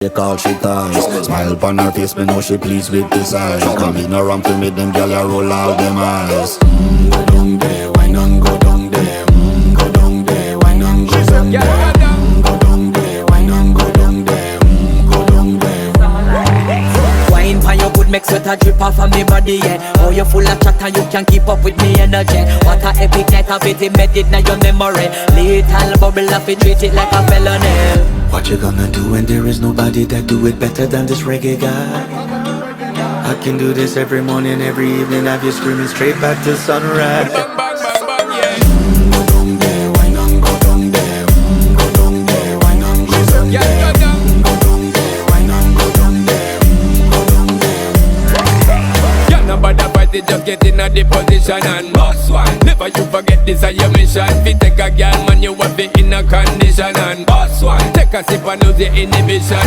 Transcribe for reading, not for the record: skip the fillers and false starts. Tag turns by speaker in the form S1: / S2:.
S1: They call she ties. Smile upon her face, me know she pleased with this eyes. Come in around to me, them gyal a roll out them eyes. Go down there, why not go down there? Go down there, why not go down there? Go down there, why not go down there? Go down there.
S2: Wine pan your good, make sweat a drip off of me body, yeah. Oh, you full of chatter, you can't keep up with me energy. What a epic night of it, embedded in your memory. Little bubble of it, treat it like a felony.
S1: What you gonna do when there is nobody that do it better than this reggae guy? I can do this every morning, every evening, have you screaming straight back to sunrise.
S3: Bang, bang, bang, bang, yeah.
S1: Go down there, why not go down there? Go down there, why not go down there?
S3: Yeah, go down.
S1: Go down there, why not go down there? Go down there.
S3: Yeah, nobody fight it, just get in a the position and boss one. Never you forget this is your mission. Fi take a girl, man, you have it in a condition and boss one. Take a sip and lose your inhibition.